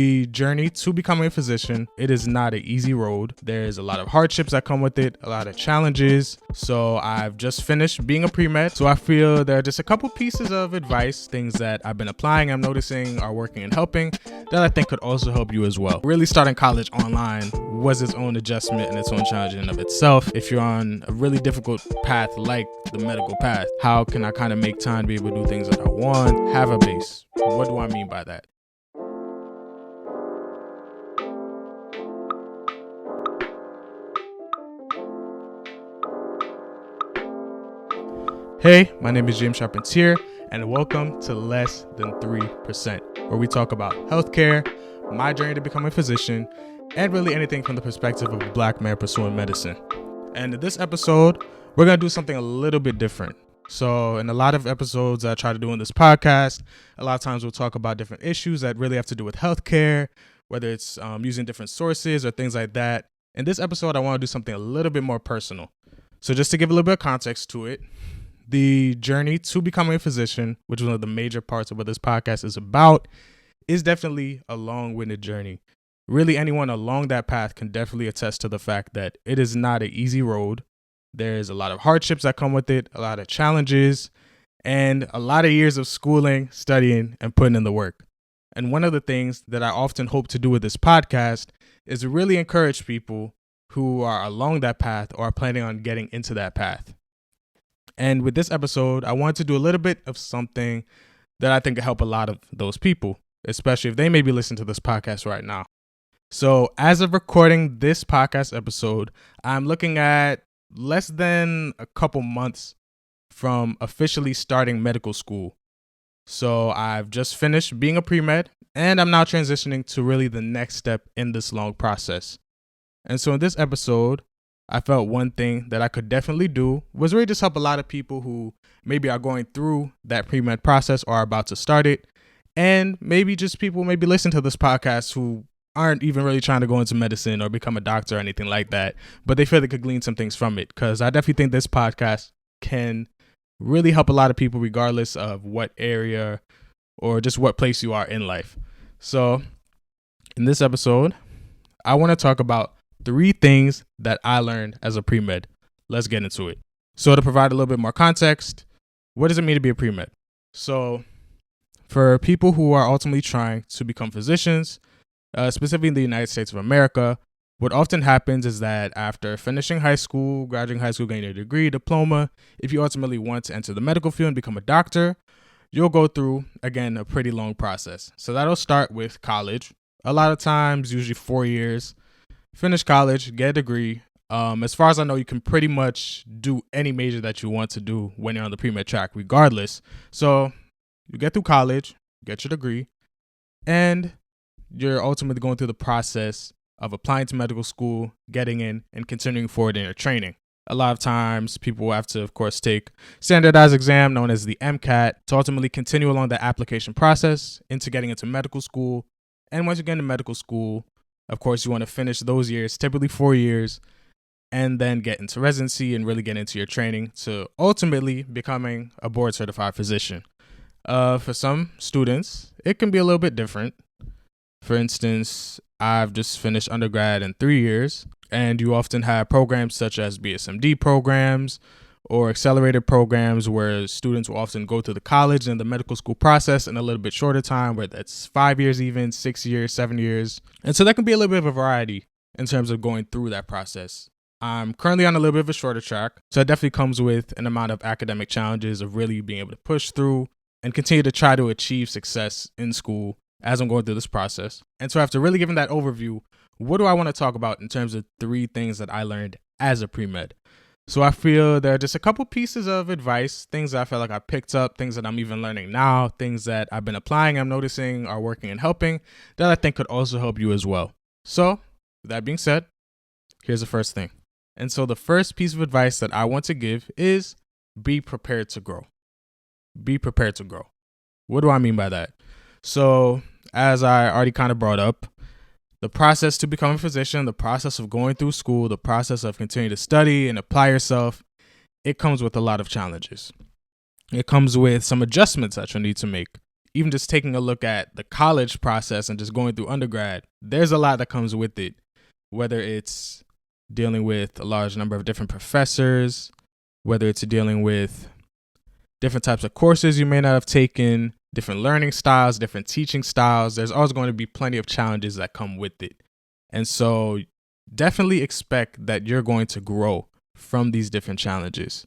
The journey to becoming a physician, it is not an easy road. There's a lot of hardships that come with it, a lot of challenges. So I've just finished being a pre-med. So I feel there are just a couple pieces of advice, things that I've been applying, I'm noticing are working and helping, that I think could also help you as well. Really starting college online was its own adjustment and its own challenge in and of itself. If you're on a really difficult path like the medical path, how can I kind of make time to be able to do things that I want, have a base? What do I mean by that? Hey, my name is James Charpentier, and welcome to Less Than 3%, where we talk about healthcare, my journey to become a physician, and really anything from the perspective of a Black man pursuing medicine. And in this episode, we're going to do something a little bit different. So in a lot of episodes I try to do in this podcast, a lot of times we'll talk about different issues that really have to do with healthcare, whether it's using different sources or things like that. In this episode, I want to do something a little bit more personal. So just to give a little bit of context to it, the journey to becoming a physician, which is one of the major parts of what this podcast is about, is definitely a long-winded journey. Really, anyone along that path can definitely attest to the fact that it is not an easy road. There's a lot of hardships that come with it, a lot of challenges, and a lot of years of schooling, studying, and putting in the work. And one of the things that I often hope to do with this podcast is to really encourage people who are along that path or are planning on getting into that path. And with this episode, I want to do a little bit of something that I think will help a lot of those people, especially if they may be listening to this podcast right now. So as of recording this podcast episode, I'm looking at less than a couple months from officially starting medical school. So I've just finished being a pre-med, and I'm now transitioning to really the next step in this long process. And so in this episode, I felt one thing that I could definitely do was really just help a lot of people who maybe are going through that pre-med process or are about to start it. And maybe just people maybe listen to this podcast who aren't even really trying to go into medicine or become a doctor or anything like that, but they feel they could glean some things from it. Because I definitely think this podcast can really help a lot of people regardless of what area or just what place you are in life. So in this episode, I want to talk about 3 things that I learned as a pre-med. Let's get into it. So to provide a little bit more context, what does it mean to be a pre-med? So for people who are ultimately trying to become physicians, specifically in the United States of America, what often happens is that after finishing high school, graduating high school, getting a degree, diploma, if you ultimately want to enter the medical field and become a doctor, you'll go through, again, a pretty long process. So that'll start with college. A lot of times, usually 4 years. Finish college, get a degree. As far as I know, you can pretty much do any major that you want to do when you're on the pre-med track, regardless. So you get through college, get your degree, and you're ultimately going through the process of applying to medical school, getting in, and continuing forward in your training. A lot of times, people will have to, of course, take standardized exam known as the MCAT to ultimately continue along the application process into getting into medical school. And once you get into medical school, of course, you want to finish those years, typically 4 years, and then get into residency and really get into your training to ultimately becoming a board certified physician. For some students, it can be a little bit different. For instance, I've just finished undergrad in 3 years, and you often have programs such as BSMD programs or accelerated programs where students will often go through the college and the medical school process in a little bit shorter time, where that's 5 years, even 6 years, 7 years. And so that can be a little bit of a variety in terms of going through that process. I'm currently on a little bit of a shorter track, so it definitely comes with an amount of academic challenges of really being able to push through and continue to try to achieve success in school as I'm going through this process. And so after really giving that overview, what do I want to talk about in terms of 3 things that I learned as a pre-med? So I feel there are just a couple pieces of advice, things that I feel like I picked up, things that I'm even learning now, things that I've been applying, I'm noticing are working and helping, that I think could also help you as well. So with that being said, here's the first thing. And so the first piece of advice that I want to give is be prepared to grow. Be prepared to grow. What do I mean by that? So as I already kind of brought up, the process to become a physician, the process of going through school, the process of continuing to study and apply yourself, it comes with a lot of challenges. It comes with some adjustments that you'll need to make. even just taking a look at the college process and just going through undergrad, there's a lot that comes with it, whether it's dealing with a large number of different professors, whether it's dealing with different types of courses you may not have taken, different learning styles, different teaching styles. There's always going to be plenty of challenges that come with it. And so definitely expect that you're going to grow from these different challenges.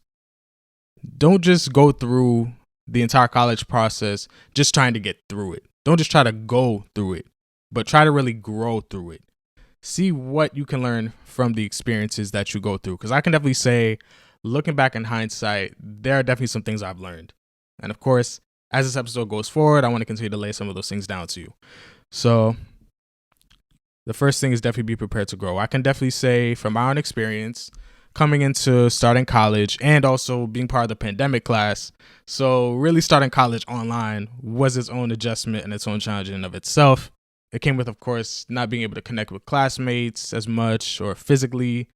Don't just go through the entire college process just trying to get through it. Don't just try to go through it, but try to really grow through it. See what you can learn from the experiences that you go through. Because I can definitely say, looking back in hindsight, there are definitely some things I've learned. And of course, as this episode goes forward, I want to continue to lay some of those things down to you. So the first thing is definitely be prepared to grow. I can definitely say from my own experience, coming into starting college and also being part of the pandemic class. So really starting college online was its own adjustment and its own challenge in and of itself. It came with, of course, not being able to connect with classmates as much or physically.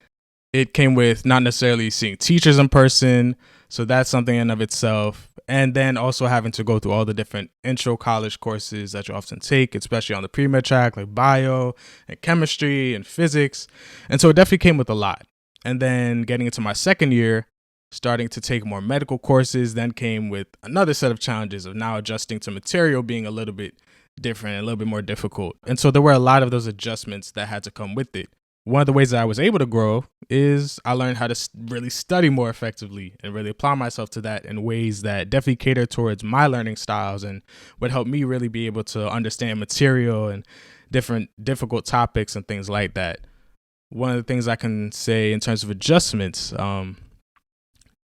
It came with not necessarily seeing teachers in person. So that's something in and of itself. And then also having to go through all the different intro college courses that you often take, especially on the PreMed track, like bio and chemistry and physics. And so it definitely came with a lot. And then getting into my second year, starting to take more medical courses, then came with another set of challenges of now adjusting to material being a little bit different, a little bit more difficult. And so there were a lot of those adjustments that had to come with it. One of the ways that I was able to grow is I learned how to really study more effectively and really apply myself to that in ways that definitely cater towards my learning styles and would help me really be able to understand material and different difficult topics and things like that. One of the things I can say in terms of adjustments,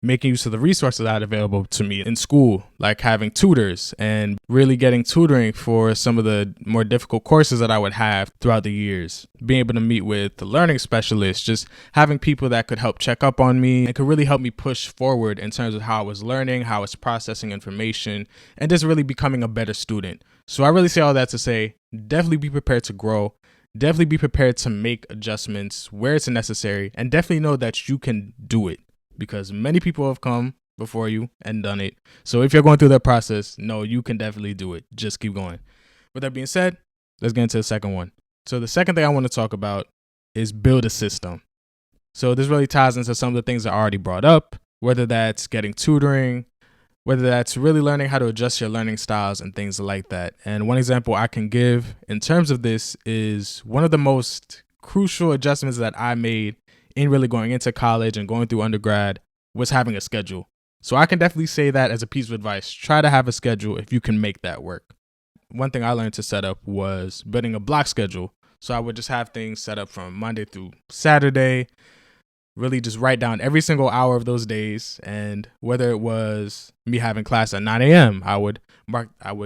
making use of the resources I had available to me in school, like having tutors and really getting tutoring for some of the more difficult courses that I would have throughout the years. Being able to meet with the learning specialists, just having people that could help check up on me and could really help me push forward in terms of how I was learning, how I was processing information, and just really becoming a better student. So I really say all that to say, definitely be prepared to grow. Definitely be prepared to make adjustments where it's necessary, and definitely know that you can do it because many people have come before you and done it. So if you're going through that process, no, you can definitely do it. Just keep going. With that being said, let's get into the second one. So the second thing I want to talk about is build a system. So this really ties into some of the things I already brought up, whether that's getting tutoring, whether that's really learning how to adjust your learning styles and things like that. And one example I can give in terms of this is one of the most crucial adjustments that I made in really going into college and going through undergrad was having a schedule. So I can definitely say that as a piece of advice, try to have a schedule if you can make that work. One thing I learned to set up was building a block schedule. So I would just have things set up from Monday through Saturday, really just write down every single hour of those days. And whether it was me having class at 9 a.m., I would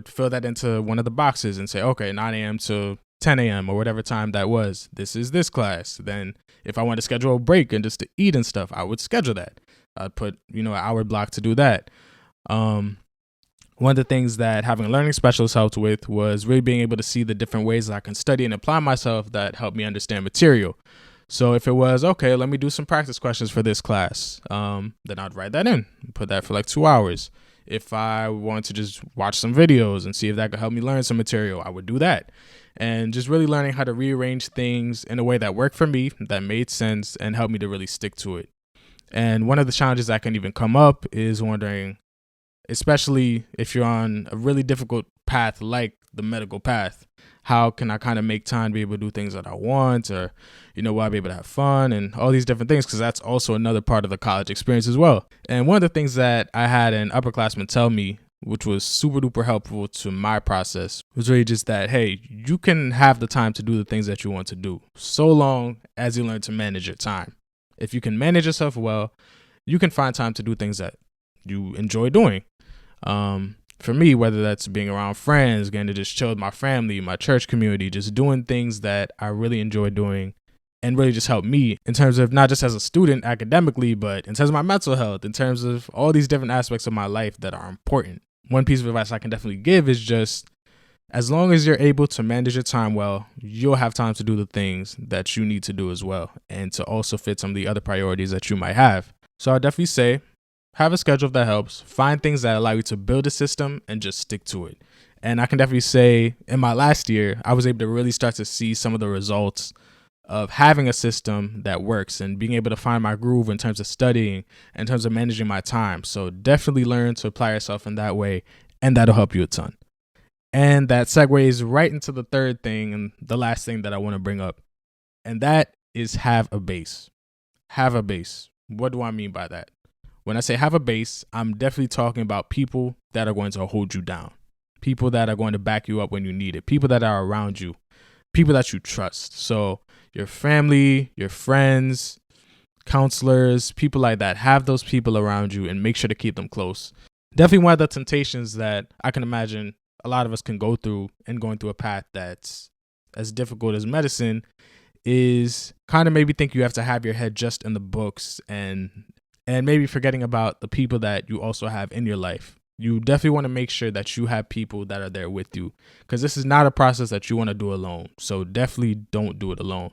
fill that into one of the boxes and say, okay, 9 a.m. to 10 a.m. or whatever time that was. This is this class. Then if I wanted to schedule a break and just to eat and stuff, I would schedule that. I'd put, an hour block to do that. One of the things that having a learning specialist helped with was really being able to see the different ways that I can study and apply myself that helped me understand material. So if it was, okay, let me do some practice questions for this class, then I'd write that in, put that for like 2 hours. If I wanted to just watch some videos and see if that could help me learn some material, I would do that. And just really learning how to rearrange things in a way that worked for me, that made sense, and helped me to really stick to it. And one of the challenges that can even come up is wondering, especially if you're on a really difficult path like the medical path, how can I kind of make time to be able to do things that I want, or, will I be able to have fun and all these different things? Because that's also another part of the college experience as well. And one of the things that I had an upperclassman tell me, which was super duper helpful to my process, was really just that, hey, you can have the time to do the things that you want to do so long as you learn to manage your time. If you can manage yourself well, you can find time to do things that you enjoy doing. For me, whether that's being around friends, getting to just chill with my family, my church community, just doing things that I really enjoy doing and really just help me in terms of not just as a student academically, but in terms of my mental health, in terms of all these different aspects of my life that are important. One piece of advice I can definitely give is just, as long as you're able to manage your time well, you'll have time to do the things that you need to do as well, and to also fit some of the other priorities that you might have. So I'll definitely say, have a schedule that helps. Find things that allow you to build a system and just stick to it. And I can definitely say in my last year, I was able to really start to see some of the results of having a system that works and being able to find my groove in terms of studying, in terms of managing my time. So definitely learn to apply yourself in that way, and that'll help you a ton. And that segues right into the third thing and the last thing that I want to bring up, and that is have a base. Have a base. What do I mean by that? When I say have a base, I'm definitely talking about people that are going to hold you down, people that are going to back you up when you need it, people that are around you, people that you trust. So your family, your friends, counselors, people like that, have those people around you and make sure to keep them close. Definitely one of the temptations that I can imagine a lot of us can go through in going through a path that's as difficult as medicine is kind of maybe think you have to have your head just in the books and maybe forgetting about the people that you also have in your life. You definitely want to make sure that you have people that are there with you, because this is not a process that you want to do alone. So definitely don't do it alone.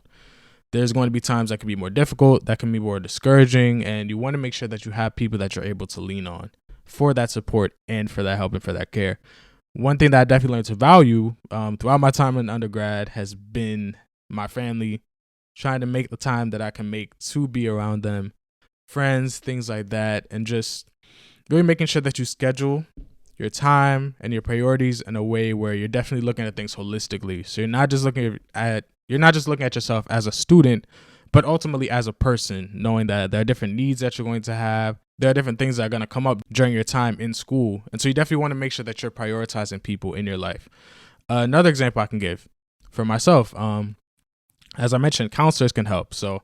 There's going to be times that can be more difficult, that can be more discouraging, and you want to make sure that you have people that you're able to lean on for that support and for that help and for that care. One thing that I definitely learned to value throughout my time in undergrad has been my family, trying to make the time that I can make to be around them, friends, things like that, and just really making sure that you schedule your time and your priorities in a way where you're definitely looking at things holistically. So you're not just looking at yourself as a student, but ultimately as a person, knowing that there are different needs that you're going to have. There are different things that are going to come up during your time in school. And so you definitely want to make sure that you're prioritizing people in your life. Another example I can give for myself, as I mentioned, counselors can help. So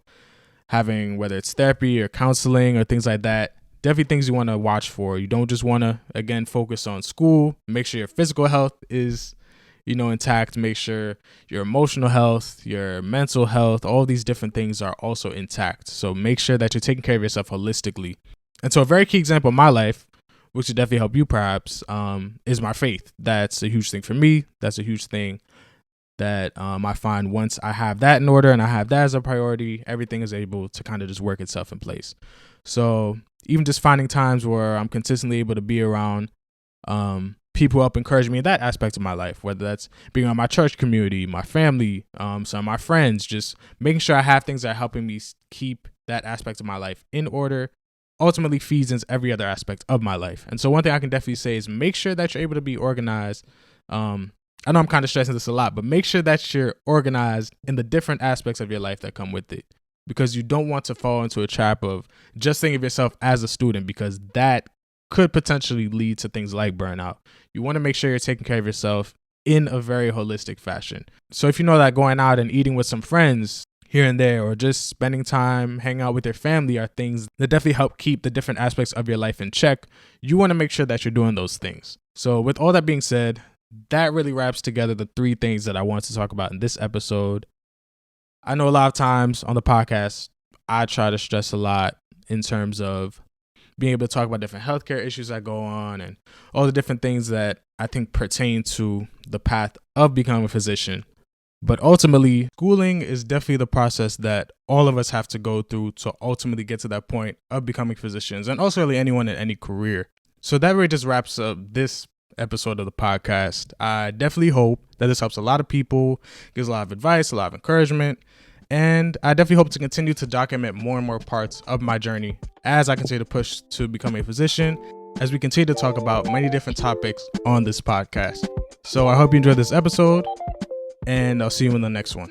having, whether it's therapy or counseling or things like that, definitely things you want to watch for. You don't just want to, again, focus on school. Make sure your physical health is, intact. Make sure your emotional health, your mental health, all these different things are also intact. So make sure that you're taking care of yourself holistically. And so a very key example in my life, which would definitely help you perhaps, is my faith. That's a huge thing for me. That's a huge thing that I find once I have that in order and I have that as a priority, everything is able to kind of just work itself in place. So even just finding times where I'm consistently able to be around people help encourage me in that aspect of my life, whether that's being on my church community, my family, some of my friends, just making sure I have things that are helping me keep that aspect of my life in order, ultimately feeds into every other aspect of my life. And so one thing I can definitely say is make sure that you're able to be organized. I know I'm kind of stressing this a lot, but make sure that you're organized in the different aspects of your life that come with it, because you don't want to fall into a trap of just thinking of yourself as a student, because that could potentially lead to things like burnout. You want to make sure you're taking care of yourself in a very holistic fashion. So if you know that going out and eating with some friends here and there, or just spending time hanging out with your family are things that definitely help keep the different aspects of your life in check, you want to make sure that you're doing those things. So with all that being said, that really wraps together the three things that I want to talk about in this episode. I know a lot of times on the podcast, I try to stress a lot in terms of being able to talk about different healthcare issues that go on and all the different things that I think pertain to the path of becoming a physician. But ultimately, schooling is definitely the process that all of us have to go through to ultimately get to that point of becoming physicians, and also really anyone in any career. So that really just wraps up this episode of the podcast. I definitely hope that this helps a lot of people, gives a lot of advice, a lot of encouragement, and I definitely hope to continue to document more and more parts of my journey as I continue to push to become a physician, as we continue to talk about many different topics on this podcast. So I hope you enjoyed this episode, and I'll see you in the next one.